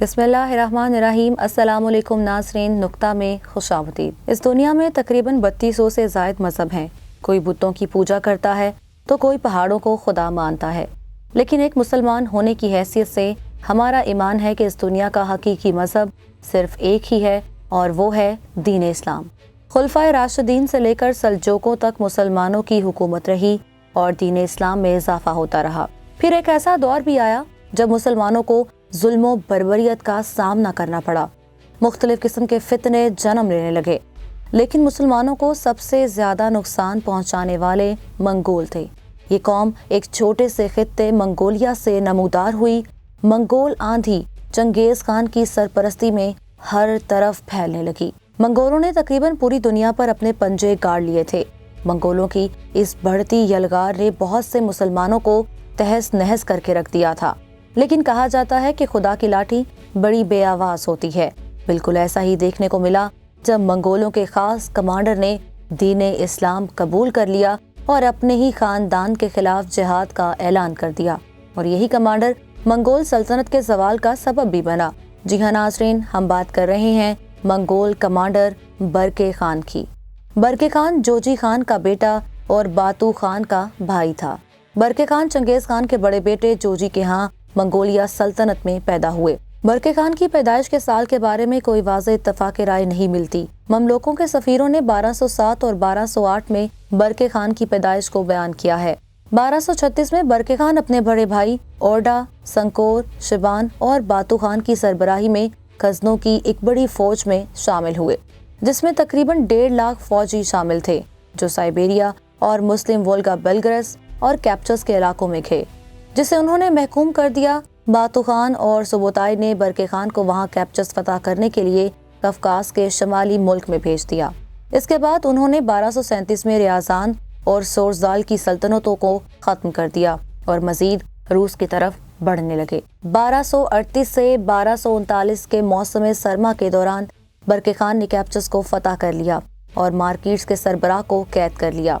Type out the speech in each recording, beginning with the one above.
बिस्मिल्लाहिर्रहमानिर्रहीम। अस्सलाम वालेकुम नाज़रीन, नुक्ता में खुशामदीद। इस दुनिया में तकरीबन 3200 से ज़ायद मज़हब हैं। कोई बुतों की पूजा करता है तो कोई पहाड़ों को खुदा मानता है, लेकिन एक मुसलमान होने की हैसियत से हमारा ईमान है कि इस दुनिया का हकीकी मज़हब सिर्फ एक ही है और वो है दीन इस्लाम। खुलफाए राशिदीन से लेकर सल्जूकों तक मुसलमानों की हुकूमत रही और दीन इस्लाम में इजाफा होता रहा। फिर एक ऐसा दौर भी आया जब मुसलमानों को जुल्म बर्बरियत का सामना करना पड़ा। मुख्तलिफ किस्म के फितने जन्म लेने लगे, लेकिन मुसलमानों को सबसे ज्यादा नुकसान पहुंचाने वाले मंगोल थे। ये कौम एक छोटे से खित्ते मंगोलिया से नमूदार हुई। मंगोल आंधी चंगेज खान की सरपरस्ती में हर तरफ फैलने लगी। मंगोलों ने तकरीबन पूरी दुनिया पर अपने पंजे गाड़ लिए थे। मंगोलों की इस बढ़ती यलगार ने बहुत से मुसलमानों को तहस नहस करके रख दिया था। लेकिन कहा जाता है कि खुदा की लाठी बड़ी बेआवाज होती है। बिल्कुल ऐसा ही देखने को मिला जब मंगोलों के खास कमांडर ने दीन इस्लाम कबूल कर लिया और अपने ही खानदान के खिलाफ जिहाद का ऐलान कर दिया, और यही कमांडर मंगोल सल्तनत के ज़वाल का सबब भी बना। जी हाँ नाज़रीन, हम बात कर रहे हैं मंगोल कमांडर बरके खान की। बरके खान जोजी खान का बेटा और बातू खान का भाई था। बरके खान चंगेज खान के बड़े बेटे जोजी के यहाँ मंगोलिया सल्तनत में पैदा हुए। बरके खान की पैदाइश के साल के बारे में कोई वाज़ेह इत्तफाक़ राय नहीं मिलती। ममलूकों के सफ़ीरों ने 1207 और 1208 में बरके खान की पैदाइश को बयान किया है। 1236 में बरके खान अपने बड़े भाई ओरडा, संकोर, शिबान और बातू खान की सरबराही में कज़नों की एक बड़ी फौज में शामिल हुए, जिसमें तकरीबन 1.5 लाख फौजी शामिल थे, जो साइबेरिया और मुस्लिम वोल्गा बेलग्रस और कैप्चर्स के इलाकों में थे, जिसे उन्होंने महकूम कर दिया। बातू खान और सुबोताई ने बरके खान को वहां कैप्चर्स फतह करने के लिए कफकास के शमाली मुल्क में भेज दिया। इसके बाद उन्होंने 1237 में रियाजान और सोरजाल की सल्तनतों को खत्म कर दिया और मजीद रूस की तरफ बढ़ने लगे। 1238 से 1239 के मौसम सरमा के दौरान बरके खान ने कैप्चर्स को फतह कर लिया और मार्किट्स के सरबराह को कैद कर लिया।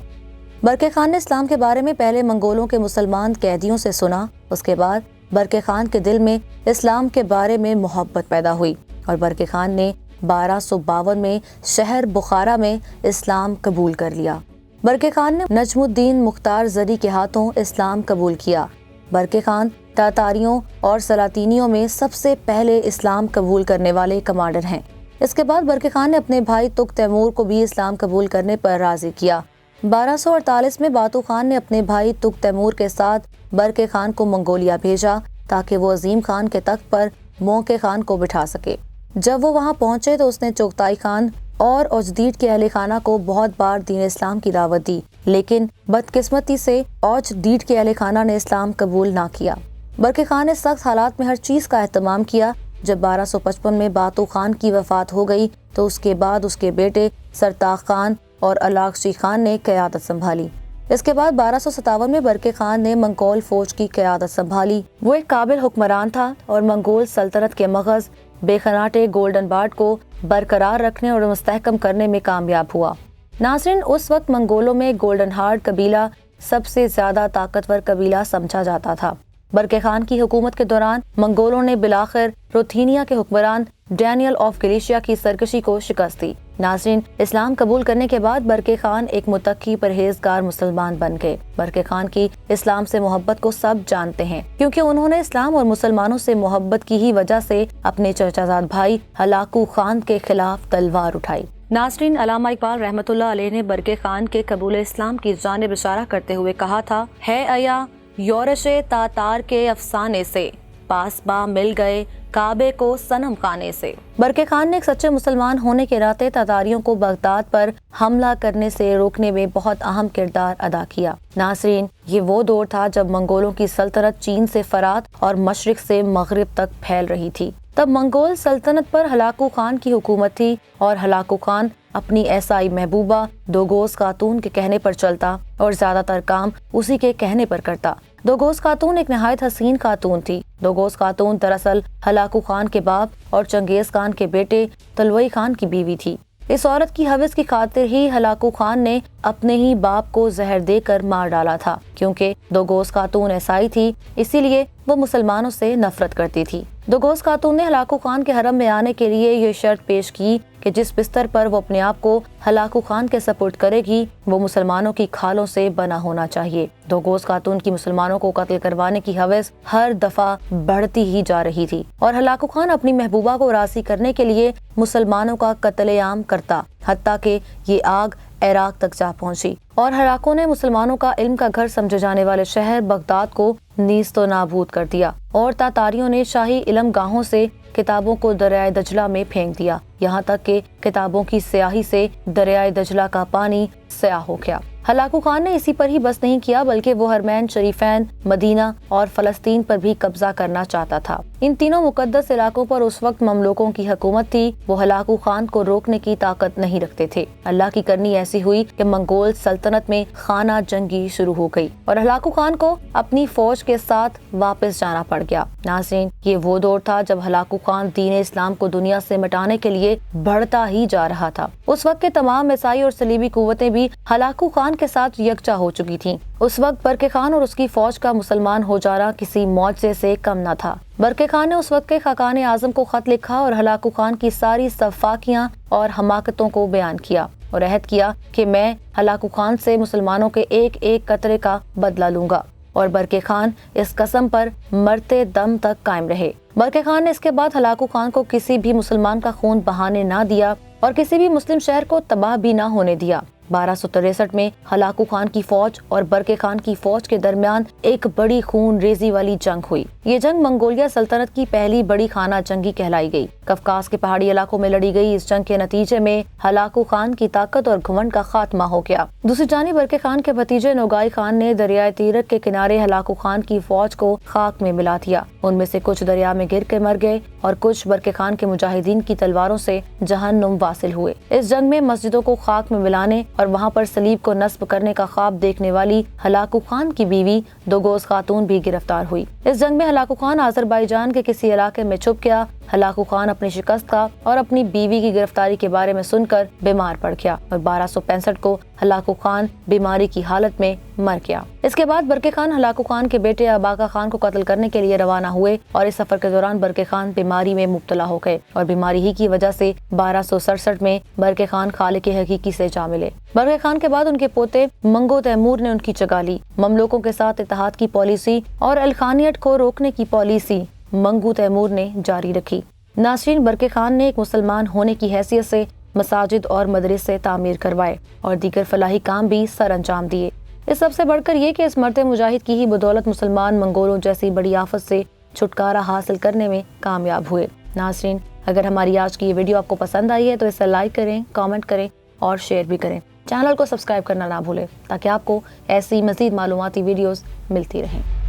बरके खान ने इस्लाम के बारे में पहले मंगोलों के मुसलमान कैदियों से सुना। उसके बाद बरके खान के दिल में इस्लाम के बारे में मोहब्बत पैदा हुई और बरके खान ने 1252 में शहर बुखारा में इस्लाम कबूल कर लिया। बरके खान ने नजमुद्दीन मुख्तार जरी के हाथों इस्लाम कबूल किया। बरके खान तातारियों और सलातीनियों में सबसे पहले इस्लाम कबूल करने वाले कमांडर हैं। इसके बाद बरके खान ने अपने भाई तुग तैमूर को भी इस्लाम कबूल करने पर राजी किया। 1248 में बातू खान ने अपने भाई तुग तैमूर के साथ बरके खान को मंगोलिया भेजा ताकि वो अजीम खान के तख्त पर मोके खान को बिठा सके। जब वो वहां पहुंचे तो उसने चुगताई खान और औजदीद के अहले खाना को बहुत बार दीन इस्लाम की दावत दी, लेकिन बदकिस्मती से औजदीद के अहले खाना ने इस्लाम कबूल ना किया। बरके खान ने सख्त हालात में हर चीज का एहतमाम किया। जब 1255 में बातू खान की वफात हो गई तो उसके बाद उसके बेटे सरताज खान और अलाकशी खान ने क़यादत संभाली। इसके बाद 1257 में बरके खान ने मंगोल फौज की क़यादत संभाली। वो एक काबिल हुक्मरान था और मंगोल सल्तनत के मगज बेखनाटे गोल्डन बार्ड को बरकरार रखने और मुस्तहकम करने में कामयाब हुआ। नाज़रीन, उस वक्त मंगोलों में गोल्डन हार्ड कबीला सबसे ज्यादा ताकतवर कबीला समझा जाता था। बरके खान की हुकूमत के दौरान मंगोलों ने बिलाखिर रुथीनिया के हुक्मरान डैनियल ऑफ गलेशिया की सरकशी को शिकस्त दी। नाज़रीन, इस्लाम कबूल करने के बाद बरके खान एक मुत्तकी परहेजगार मुसलमान बन गए। बरके खान की इस्लाम से मोहब्बत को सब जानते हैं, क्योंकि उन्होंने इस्लाम और मुसलमानों से मोहब्बत की ही वजह से अपने चचाजाद भाई हलाकू खान के खिलाफ तलवार उठाई। नाज़रीन, अल्लामा इकबाल रहमतुल्लाह अलैह ने बरके खान के कबूल इस्लाम की जानिब इशारा करते हुए कहा था, है अया योरशे तातार के अफसाने से, पास बा मिल गए काबे को सनम खाने से। बरके खान ने एक सच्चे मुसलमान होने के नाते तातारियों को बगदाद पर हमला करने से रोकने में बहुत अहम किरदार अदा किया। नाज़रीन, ये वो दौर था जब मंगोलों की सल्तनत चीन से फरात और मशरिक से मगरिब तक फैल रही थी। तब मंगोल सल्तनत पर हलाकू खान की हुकूमत थी और हलाकू खान अपनी ऐसाई महबूबा दोगोस खातून के कहने पर चलता और ज्यादातर काम उसी के कहने पर करता। दोगोस खातून एक नहायत हसीन खातून थी। दोगोस खातून दरअसल हलाकू खान के बाप और चंगेज खान के बेटे तलवई खान की बीवी थी। इस औरत की हवस की खातिर ही हलाकू खान ने अपने ही बाप को जहर देकर मार डाला था, क्योंकि दोगोस खातून ईसाई थी, इसीलिए वो मुसलमानों से नफरत करती थी। دوگوز خاتون نے ہلاکو خان کے حرم میں آنے کے لیے یہ شرط پیش کی کہ جس بستر پر وہ اپنے آپ کو ہلاکو خان کے سپرد کرے گی وہ مسلمانوں کی کھالوں سے بنا ہونا چاہیے۔ دوگوز خاتون کی مسلمانوں کو قتل کروانے کی ہوس ہر دفعہ بڑھتی ہی جا رہی تھی اور ہلاکو خان اپنی محبوبہ کو راضی کرنے کے لیے مسلمانوں کا قتل عام کرتا، حتیٰ کہ یہ آگ عراق تک جا پہنچی اور ہلاکوں نے مسلمانوں کا علم کا گھر سمجھے جانے والے شہر بغداد کو نیست و نابود کر دیا اور تاتاریوں نے شاہی علم گاہوں سے کتابوں کو دریائے دجلہ میں پھینک دیا، یہاں تک کہ کتابوں کی سیاہی سے دریائے دجلہ کا پانی سیاہ ہو گیا۔ ہلاکو خان نے اسی پر ہی بس نہیں کیا بلکہ وہ حرمین شریفین، مدینہ اور فلسطین پر بھی قبضہ کرنا چاہتا تھا۔ ان تینوں مقدس علاقوں پر اس وقت مملوکوں کی حکومت تھی، وہ ہلاکو خان کو روکنے کی طاقت نہیں رکھتے تھے۔ اللہ کی کرنی ایسی ہوئی کہ منگول سلطنت میں خانہ جنگی شروع ہو گئی اور ہلاکو خان کو اپنی فوج کے ساتھ واپس جانا پڑ گیا۔ ناظرین، یہ وہ دور تھا جب ہلاکو خان دین اسلام کو دنیا سے مٹانے کے لیے بڑھتا ہی جا رہا تھا۔ اس وقت کے تمام عیسائی اور صلیبی قوتیں بھی ہلاکو خان کے ساتھ یکجا ہو چکی تھیں۔ اس وقت برقع خان اور اس کی فوج کا مسلمان ہو جانا کسی معجزے سے کم نہ تھا۔ برقع خان نے اس وقت کے خاقان اعظم کو خط لکھا اور ہلاکو خان کی ساری سفاکیاں اور حماقتوں کو بیان کیا اور عہد کیا کہ میں ہلاکو خان سے مسلمانوں کے ایک ایک قطرے کا بدلہ لوں گا، اور برقع خان اس قسم پر مرتے دم تک قائم رہے۔ برقع خان نے اس کے بعد ہلاکو خان کو کسی بھی مسلمان کا خون بہانے نہ دیا اور کسی بھی مسلم شہر کو تباہ بھی نہ ہونے دیا۔ 1263 میں ہلاکو خان کی فوج اور برقع خان کی فوج کے درمیان ایک بڑی خون ریزی والی جنگ ہوئی۔ یہ جنگ منگولیا سلطنت کی پہلی بڑی خانہ جنگی کہلائی گئی۔ کفکاز کے پہاڑی علاقوں میں لڑی گئی اس جنگ کے نتیجے میں ہلاکو خان کی طاقت اور گھمنڈ کا خاتمہ ہو گیا۔ دوسری جانب برقع خان کے بھتیجے نوگائی خان نے دریائے تیرک کے کنارے ہلاکو خان کی فوج کو خاک میں ملا دیا۔ ان میں سے کچھ دریا میں گر کے مر گئے اور کچھ برقع خان کے مجاہدین کی تلواروں سے جہنم واصل ہوئے۔ اس جنگ میں مسجدوں کو خاک میں ملانے اور وہاں پر صلیب کو نصب کرنے کا خواب دیکھنے والی ہلاکو خان کی بیوی دوگوز خاتون بھی گرفتار ہوئی۔ اس جنگ میں ہلاکو خان آذربائیجان کے کسی علاقے میں چھپ گیا۔ ہلاکو خان اپنی شکست کا اور اپنی بیوی کی گرفتاری کے بارے میں سن کر بیمار پڑ گیا اور 1265 کو ہلاکو خان بیماری کی حالت میں مر گیا۔ اس کے بعد برقع خان ہلاکو خان کے بیٹے اباقا خان کو قتل کرنے کے لیے روانہ ہوئے اور اس سفر کے دوران برقع خان بیماری میں مبتلا ہو گئے اور بیماری ہی کی وجہ سے 1267 میں برقع خان خالق حقیقی سے جا ملے۔ برقع خان کے بعد ان کے پوتے منگو تیمور نے ان کی جگہ لی۔ مملوکوں کے ساتھ اتحاد کی پالیسی اور الخانیت کو روکنے کی پالیسی منگو تیمور نے جاری رکھی۔ ناصرین، برقع خان نے ایک مسلمان ہونے کی حیثیت سے مساجد اور مدرسے تعمیر کروائے اور دیگر فلاحی کام بھی سر انجام دیے۔ اس سب سے بڑھ کر یہ کہ اس مرد مجاہد کی ہی بدولت مسلمان منگولوں جیسی بڑی آفت سے چھٹکارا حاصل کرنے میں کامیاب ہوئے۔ ناصرین، اگر ہماری آج کی یہ ویڈیو آپ کو پسند آئی ہے تو اسے لائک کریں، کامنٹ کریں اور شیئر بھی کریں۔ چینل کو سبسکرائب کرنا نہ بھولیں تاکہ آپ کو ایسی مزید معلوماتی ویڈیوز ملتی رہیں۔